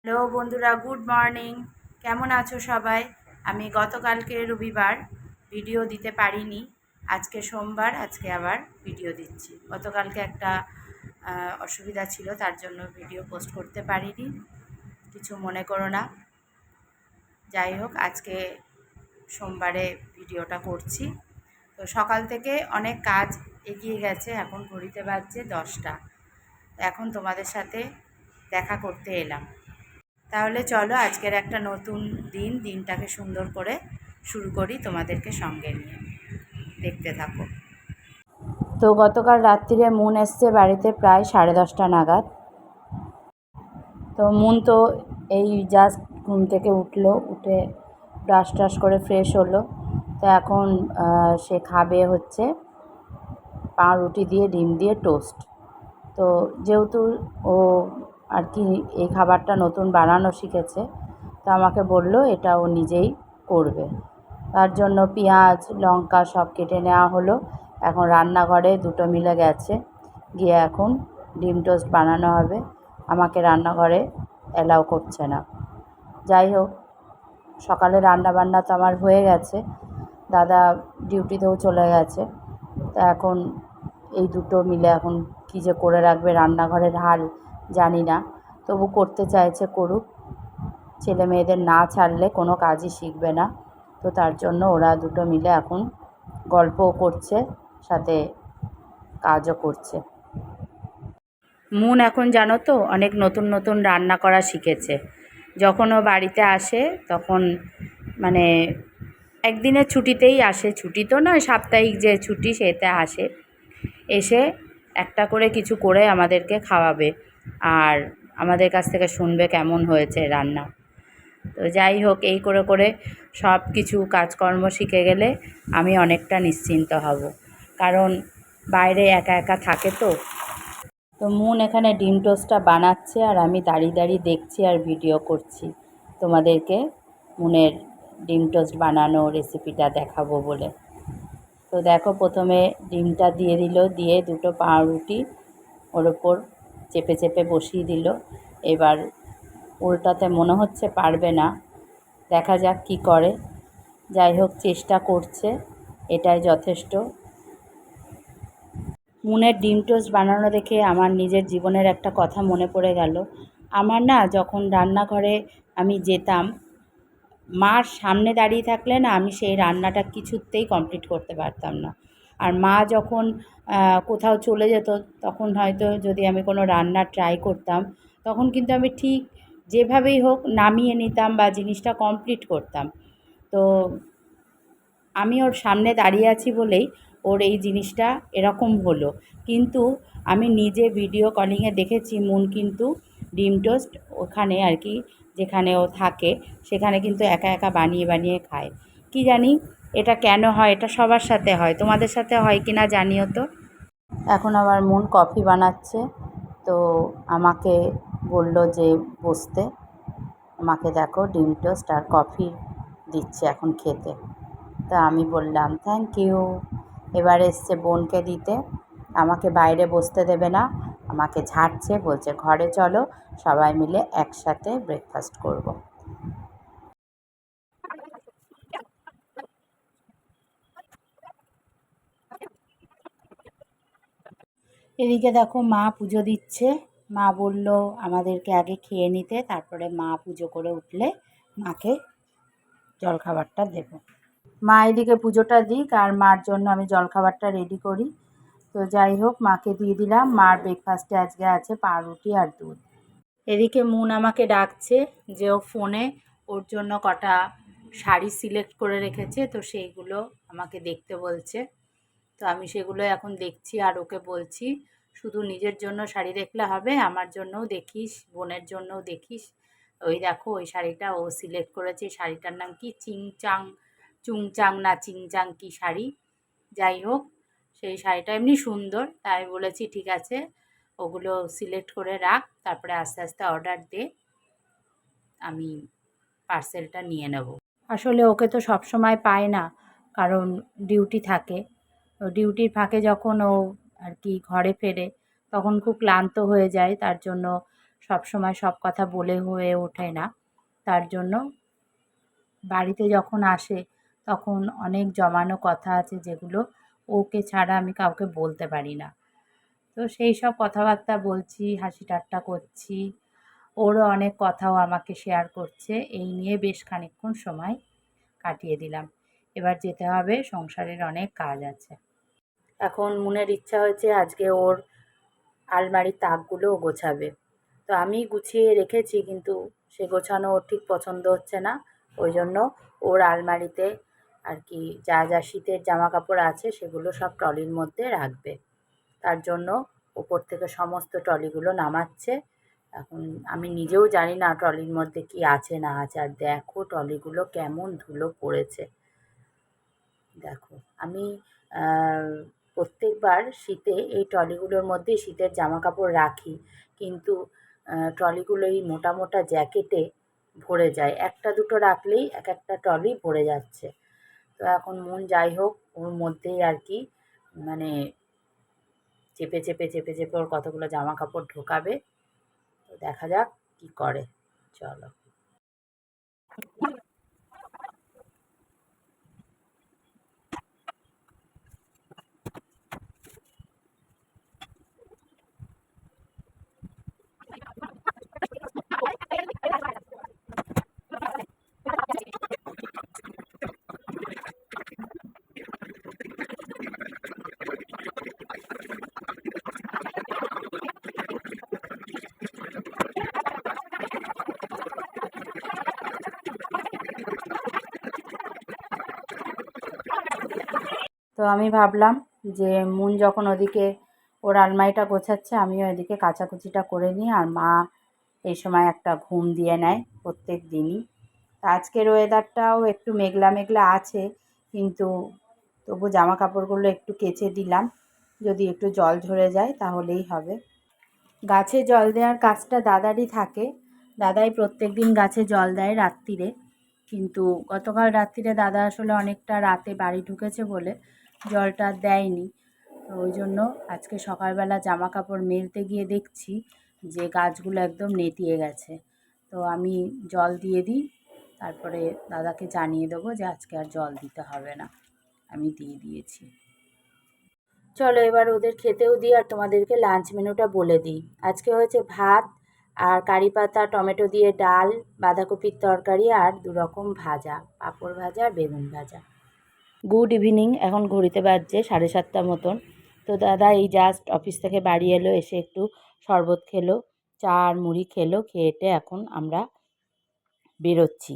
Hello বন্ধুরা, good morning. কেমন আছো সবাই? আমি গতকালকে রবিবার ভিডিও দিতে পারিনি। আজকে সোমবার, আজকে আবার ভিডিও দিচ্ছি। গতকালকে একটা অসুবিধা ছিল, তার জন্য ভিডিও পোস্ট করতে পারিনি, কিছু মনে করো না। যাই হোক, আজকে সোমবারে ভিডিওটা করছি। তো সকাল থেকে অনেক কাজ এগিয়ে গেছে। এখন ঘড়িতে বাজছে 10টা। এখন তোমাদের সাথে দেখা করতে এলাম। তাহলে চলো আজকের একটা নতুন দিনটাকে সুন্দর করে শুরু করি তোমাদেরকে সঙ্গে নিয়ে। দেখতে থাকো। তো গতকাল রাত্রিরে মুন এসছে বাড়িতে প্রায় 10:30 নাগাদ। তো মুন তো এই জাস্ট ঘুম থেকে উঠে ব্রাশ ট্রাশ করে ফ্রেশ হলো। তো এখন সে খাবে হচ্ছে পাউরুটি দিয়ে ডিম দিয়ে টোস্ট। তো যেহেতু ও আর কি এই খাবারটা নতুন বানানো শিখেছে, তো আমাকে বলল এটা ও নিজেই করবে। তার জন্য পেঁয়াজ লঙ্কা সব কেটে নেওয়া হলো। এখন রান্নাঘরে দুটো মিলে গেছে, গিয়ে এখন ডিম টোস্ট বানানো হবে। আমাকে রান্নাঘরে অ্যালাউ করছে না। যাই হোক, সকালে রান্নাবান্না তো আমার হয়ে গেছে, দাদা ডিউটিতেও চলে গেছে। তা এখন এই দুটো মিলে এখন কী যে করে রাখবে রান্নাঘরের হাল জানি না। তবু করতে চাইছে, করুক। ছেলে মেয়েদের না ছাড়লে কোনো কাজই শিখবে না। তো তার জন্য ওরা দুটো মিলে এখন গল্পও করছে, সাথে কাজও করছে। মুন এখন জানো তো অনেক নতুন নতুন রান্না করা শিখেছে। যখন ও বাড়িতে আসে তখন মানে একদিনের ছুটিতেই আসে, ছুটি তো নয়, সাপ্তাহিক যে ছুটি সেতে আসে। এসে একটা করে কিছু করে আমাদেরকে খাওয়াবে আর আমাদের কাছ থেকে শুনবে কেমন হয়েছে রান্না। তো যাই হোক, এই করে করে সব কিছু কাজকর্ম শিখে গেলে আমি অনেকটা নিশ্চিন্ত হব, কারণ বাইরে একা একা থাকে তো। তো মুন এখানে ডিম টোস্টটা বানাচ্ছে আর আমি দাঁড়িয়ে দাঁড়িয়ে দেখছি আর ভিডিও করছি তোমাদেরকে মুনের ডিম টোস্ট বানানো রেসিপিটা দেখাবো বলে। তো দেখো, প্রথমে ডিমটা দিয়ে দিল, দিয়ে দুটো পাউরুটি ওর ওপর চেপে চেপে বসিয়ে দিল। এবার উল্টাতে মনে হচ্ছে পারবে না, দেখা যাক কি করে। যাই হোক, চেষ্টা করছে, এটাই যথেষ্ট। মুনের ডিম টোস্ট বানানো দেখে আমার নিজের জীবনের একটা কথা মনে পড়ে গেল। আমার না, যখন রান্নাঘরে আমি যেতাম, মার সামনে দাঁড়িয়ে থাকলে না আমি সেই রান্নাটা কিছুতেই কমপ্লিট করতে পারতাম না। আর মা যখন কোথাও চলে যেত, তখন হয়তো যদি আমি কোনো রান্না ট্রাই করতাম, তখন কিন্তু আমি ঠিক যেভাবেই হোক নামিয়ে নিতাম বা জিনিসটা কমপ্লিট করতাম। তো আমি ওর সামনে দাঁড়িয়ে আছি বলেই ওর এই জিনিসটা এরকম হলো। কিন্তু আমি নিজে ভিডিও কলিংয়ে দেখেছি মুন কিন্তু ডিম টোস্ট ওখানে আর কি যেখানে ও থাকে সেখানে কিন্তু একা একা বানিয়ে বানিয়ে খায়। কি জানি এটা কেন হয়, এটা সবার সাথে হয়, তোমাদের সাথে হয় কি না জানিও তো। এখন আবার মুন কফি বানাচ্ছে, তো আমাকে বলল যে বসতে। আমাকে দেখো ডিম টোস্ট আর কফি দিচ্ছে এখন খেতে। তা আমি বললাম থ্যাংক ইউ। এবার এসছে বোনকে দিতে, আমাকে বাইরে বসতে দেবে না, আমাকে ঝাড়ছে, বলছে ঘরে চলো সবাই মিলে একসাথে ব্রেকফাস্ট করব। এদিকে দেখো মা পুজো দিচ্ছে। মা বলল আমাদেরকে আগে খেয়ে নিতে, তারপরে মা পুজো করে উঠলে মাকে জলখাবারটা দেব। মা এদিকে পুজোটা দিক আর মার জন্য আমি জলখাবারটা রেডি করি। তো যাই হোক, মাকে দিয়ে দিলাম। মার ব্রেকফাস্টে আজকে আছে পাউরুটি আর দুধ। এদিকে মুন আমাকে ডাকছে যে ও ফোনে ওর জন্য কটা শাড়ি সিলেক্ট করে রেখেছে, তো সেইগুলো আমাকে দেখতে বলছে। তো আমি সেগুলো এখন দেখছি আর ওকে বলছি শুধু নিজের জন্য শাড়ি দেখলে হবে, আমার জন্যও দেখিস, বোনের জন্যও দেখিস। ওই দেখো ওই শাড়িটা ও সিলেক্ট করেছে, শাড়িটার নাম কি চুংচাং না চিংচাং কি শাড়ি, যাই হোক সেই শাড়িটা এমনি সুন্দর। তাই বলেছি ঠিক আছে, ওগুলো সিলেক্ট করে রাখ, তারপরে আস্তে আস্তে অর্ডার দে, আমি পার্সেলটা নিয়ে নেব। আসলে ওকে তো সব সময় পায় না, কারণ ডিউটি থাকে। তো ডিউটির ফাঁকে যখন ও আর কি ঘরে ফেরে তখন খুব ক্লান্ত হয়ে যায়, তার জন্য সব সময় সব কথা বলে হয়ে ওঠে না। তার জন্য বাড়িতে যখন আসে তখন অনেক জমানো কথা আছে যেগুলো ওকে ছাড়া আমি কাউকে বলতে পারি না। তো সেই সব কথাবার্তা বলছি, হাসি ঠাট্টা করছি। ওরও অনেক কথাও আমাকে শেয়ার করছে। এই নিয়ে বেশ খানিকক্ষণ সময় কাটিয়ে দিলাম। এবার যেতে হবে, সংসারের অনেক কাজ আছে। এখন মনের ইচ্ছা হয়েছে আজকে ওর আলমারির তাকগুলোও গোছাবে। তো আমি গুছিয়ে রেখেছি, কিন্তু সে গোছানো ওর ঠিক পছন্দ হচ্ছে না। ওই জন্য ওর আলমারিতে আর কি যা যা শীতের জামা কাপড় আছে সেগুলো সব ট্রলির মধ্যে রাখবে। তার জন্য ওপর থেকে সমস্ত ট্রলিগুলো নামাচ্ছে। এখন আমি নিজেও জানি না ট্রলির মধ্যে কি আছে না আছে। আর দেখো ট্রলিগুলো কেমন ধুলো পড়েছে। দেখো আমি প্রত্যেকবার শীতে এই ট্রলিগুলোর মধ্যে শীতের জামা কাপড় রাখি, কিন্তু ট্রলিগুলো এই মোটা মোটা জ্যাকেটে ভরে যায়। একটা দুটো রাখলেই এক একটা ট্রলি ভরে যাচ্ছে। তো এখন মন যাই হোক ওর মধ্যেই আর কি মানে চেপে চেপে চেপে চেপে ওর কতগুলো জামা কাপড় ঢোকাবে। তো দেখা যাক কি করে। চলো। তো আমি ভাবলাম যে মুন যখন ওদিকে ওর আলমারিটা গোছাচ্ছে আমিও এদিকে কাচাকুচিটা করে নিই। আর মা এই সময় একটা ঘুম দিয়ে নেয় প্রত্যেক দিনই। তা আজকের ওয়েদারটাও একটু মেঘলা মেঘলা আছে, কিন্তু তবু জামা কাপড়গুলো একটু কেচে দিলাম। যদি একটু জল ঝরে যায় তাহলেই হবে। গাছে জল দেওয়ার কাজটা দাদারই থাকে। দাদাই প্রত্যেক দিন গাছে জল দেয় রাত্রিরে, কিন্তু গতকাল রাত্রিরে দাদা আসলে অনেকটা রাতে বাড়ি ঢুকেছে বলে জলটা দেয়নি। তো ওই জন্য আজকে সকালবেলা জামা কাপড় মেলতে গিয়ে দেখছি যে গাছগুলো একদম নেতিয়ে গেছে। তো আমি জল দিয়ে দিই, তারপরে দাদাকে জানিয়ে দেবো যে আজকে আর জল দিতে হবে না, আমি দিয়ে দিয়েছি। চলো এবার ওদের খেতেও দিই আর তোমাদেরকে লাঞ্চ মেনুটা বলে দিই। আজকে হয়েছে ভাত আর কারি পাতা টমেটো দিয়ে ডাল, বাঁধাকপির তরকারি আর 2 রকম ভাজা, পাঁপড় ভাজা আর বেগুন ভাজা। গুড ইভিনিং, এখন ঘড়িতে বাজছে 7:30 মতন। তো দাদা এই জাস্ট অফিস থেকে বাড়ি এলো, এসে একটু শরবত খেলো, চা আর মুড়ি খেলো। খেয়েটে এখন আমরা বেরোচ্ছি।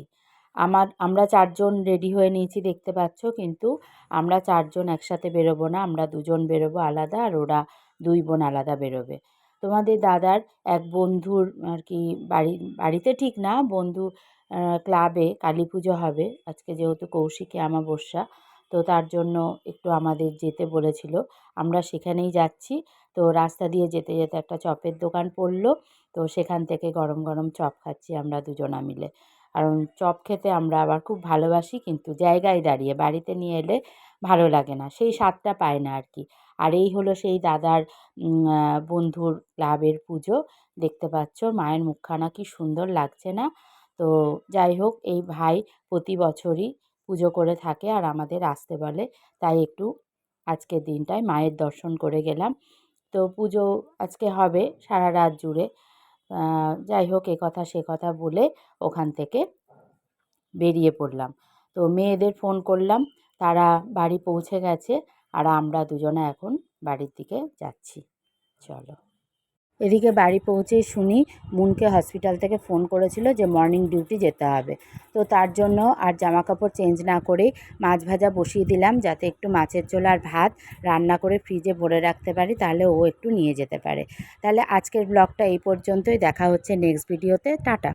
আমরা 4 জন রেডি হয়ে নিয়েছি দেখতে পাচ্ছ, কিন্তু আমরা 4 জন একসাথে বেরোবো না। আমরা 2 জন বেরোবো আলাদা, আর ওরা 2 বোন আলাদা বেরোবে। তোমাদের দাদার এক বন্ধুর আর কি বাড়িতে ঠিক না, বন্ধু ক্লাবে কালী পুজো হবে আজকে, যেহেতু কৌশিকী অমাবস্যা। তো তার জন্য একটু আমাদের যেতে বলেছিল, আমরা সেখানেই যাচ্ছি। তো রাস্তা দিয়ে যেতে যেতে একটা চপের দোকান পড়লো, তো সেখান থেকে গরম গরম চপ খাচ্ছি আমরা দুজনা মিলে। কারণ চপ খেতে আমরা আবার খুব ভালোবাসি, কিন্তু জায়গায় দাঁড়িয়ে, বাড়িতে নিয়ে এলে ভালো লাগে না, সেই স্বাদটা পায় না আর কি। আর এই হলো সেই দাদার বন্ধুর ক্লাবের পুজো। দেখতে পাচ্ছ মায়ের মুখখানা কি সুন্দর লাগছে না? তো যাই হোক, এই ভাই প্রতি বছরই পুজো করে থাকে আর আমাদের আসতে বলে, তাই একটু আজকের দিনটায় মায়ের দর্শন করে গেলাম। তো পুজো আজকে হবে সারা রাত জুড়ে। যাই হোক, এ কথা সে কথা বলে ওখান থেকে বেরিয়ে পড়লাম। তো মেয়েদের ফোন করলাম, তারা বাড়ি পৌঁছে গেছে, আর আমরা দুজনে এখন বাড়ির দিকে যাচ্ছি। চলো। এদিকে বাড়ি পৌঁছেই শুনি মুনকে হসপিটাল থেকে ফোন করেছিল যে মর্নিং ডিউটি যেতে হবে। তো তার জন্য আর জামা কাপড় চেঞ্জ না করেই মাছ ভাজা বসিয়ে দিলাম, যাতে একটু মাছের ঝোল আর ভাত রান্না করে ফ্রিজে ভরে রাখতে পারি, তাহলে ও একটু নিয়ে যেতে পারে। তাহলে আজকের ব্লগটা এই পর্যন্তই। দেখা হচ্ছে নেক্সট ভিডিওতে। টাটা।